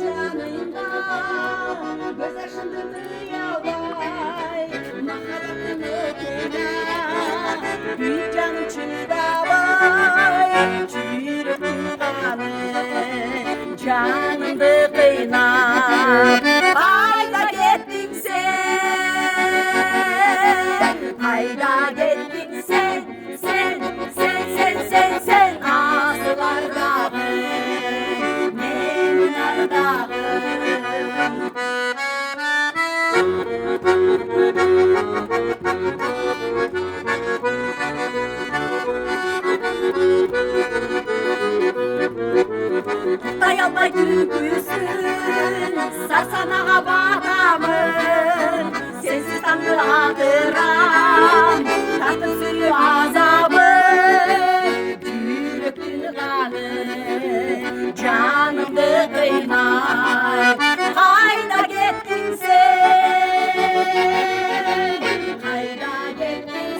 canında göz yaşında yavday maharetini okuyla bir canım çiğdavay çürüktün kanı canımdı kıynar hayda gittin sen hayda gittin sen asılardağın benim ardağın dayanma gülgüsün sarsana bağlamın sensiz tanrı adıram tahtın sürü azabı gülüktün kanı canımdı kıynar hayda gittin sen hayda gittin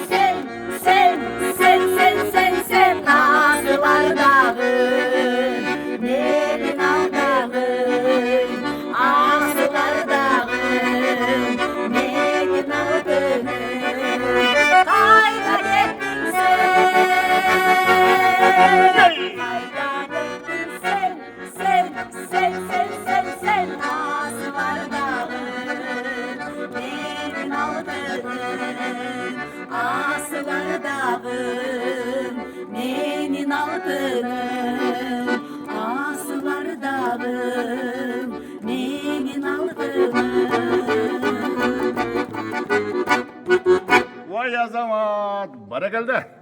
sen asılardağın Nelin aldağın asılardağın Nelin aldağın hayda gittin sen asılardağın Nelin aldağın asılardağın Nenin aldığın asılardağın nenin aldığın Vay azamat. Barakalda.